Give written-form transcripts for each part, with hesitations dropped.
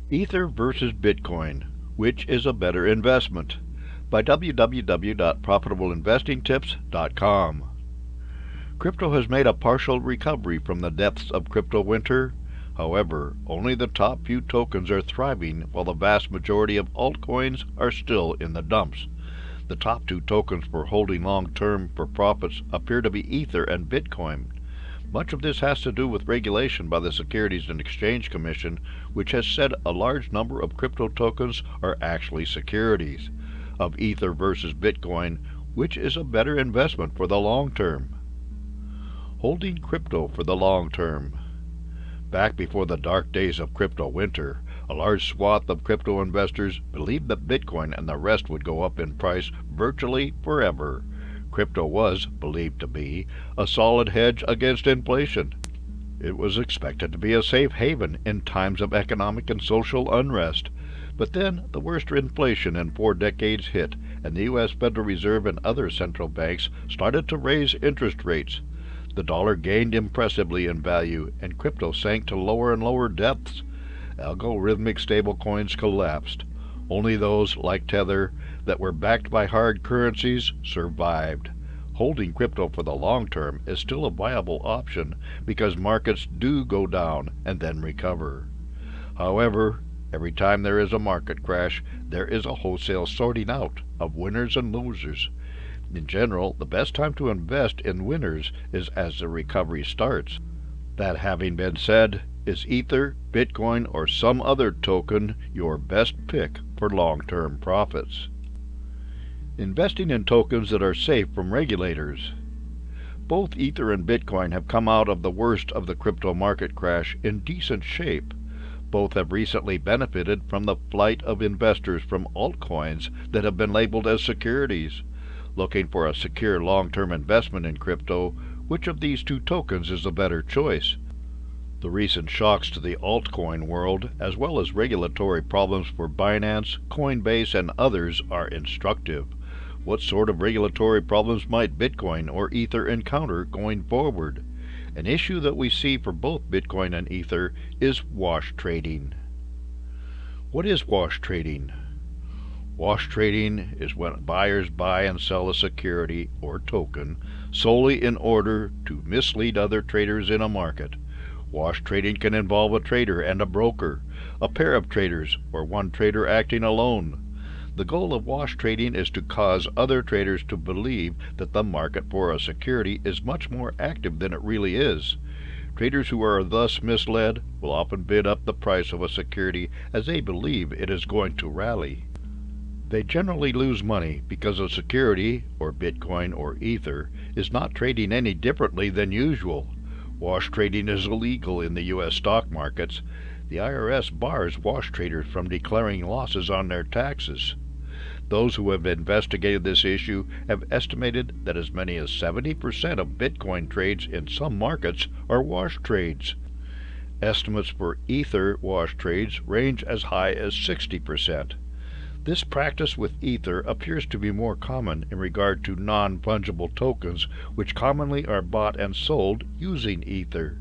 Ether versus Bitcoin, which is a better investment? By www.profitableinvestingtips.com. Crypto has made a partial recovery from the depths of crypto winter. However, only the top few tokens are thriving while the vast majority of altcoins are still in the dumps. The top two tokens for holding long-term for profits appear to be Ether and Bitcoin. Much of this has to do with regulation by the Securities and Exchange Commission, which has said a large number of crypto tokens are actually securities. Of Ether versus Bitcoin, which is a better investment for the long term? Holding crypto for the long term. Back before the dark days of crypto winter, a large swath of crypto investors believed that Bitcoin and the rest would go up in price virtually forever. Crypto was believed to be a solid hedge against inflation. It was expected to be a safe haven in times of economic and social unrest. But then the worst inflation in 4 decades hit, and the U.S. Federal Reserve and other central banks started to raise interest rates. The dollar gained impressively in value, and crypto sank to lower and lower depths. Algorithmic stablecoins collapsed. Only those, like Tether, that were backed by hard currencies survived. Holding crypto for the long term is still a viable option because markets do go down and then recover. However, every time there is a market crash, there is a wholesale sorting out of winners and losers. In general, the best time to invest in winners is as the recovery starts. That having been said, is Ether, Bitcoin, or some other token your best pick for long-term profits? Investing in tokens that are safe from regulators. Both Ether and Bitcoin have come out of the worst of the crypto market crash in decent shape. Both have recently benefited from the flight of investors from altcoins that have been labeled as securities. Looking for a secure long-term investment in crypto, which of these two tokens is the better choice? The recent shocks to the altcoin world, as well as regulatory problems for Binance, Coinbase, and others, are instructive. What sort of regulatory problems might Bitcoin or Ether encounter going forward? An issue that we see for both Bitcoin and Ether is wash trading. What is wash trading? Wash trading is when buyers buy and sell a security or token solely in order to mislead other traders in a market. Wash trading can involve a trader and a broker, a pair of traders, or one trader acting alone. The goal of wash trading is to cause other traders to believe that the market for a security is much more active than it really is. Traders who are thus misled will often bid up the price of a security as they believe it is going to rally. They generally lose money because a security, or Bitcoin or Ether, is not trading any differently than usual. Wash trading is illegal in the U.S. stock markets. The IRS bars wash traders from declaring losses on their taxes. Those who have investigated this issue have estimated that as many as 70% of Bitcoin trades in some markets are wash trades. Estimates for Ether wash trades range as high as 60%. This practice with Ether appears to be more common in regard to non-fungible tokens, which commonly are bought and sold using Ether.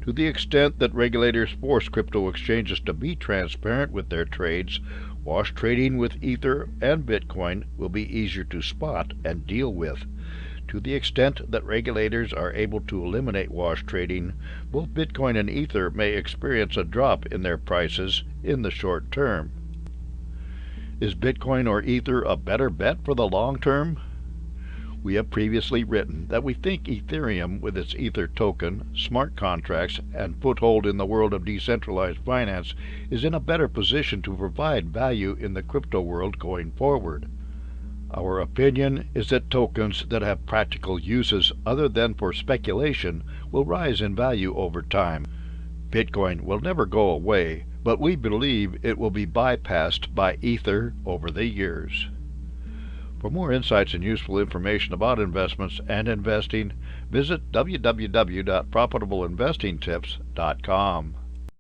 To the extent that regulators force crypto exchanges to be transparent with their trades, wash trading with Ether and Bitcoin will be easier to spot and deal with. To the extent that regulators are able to eliminate wash trading, both Bitcoin and Ether may experience a drop in their prices in the short term. Is Bitcoin or Ether a better bet for the long term? We have previously written that we think Ethereum, with its Ether token, smart contracts, and foothold in the world of decentralized finance, is in a better position to provide value in the crypto world going forward. Our opinion is that tokens that have practical uses other than for speculation will rise in value over time. Bitcoin will never go away, but we believe it will be bypassed by Ether over the years. For more insights and useful information about investments and investing, visit www.profitableinvestingtips.com.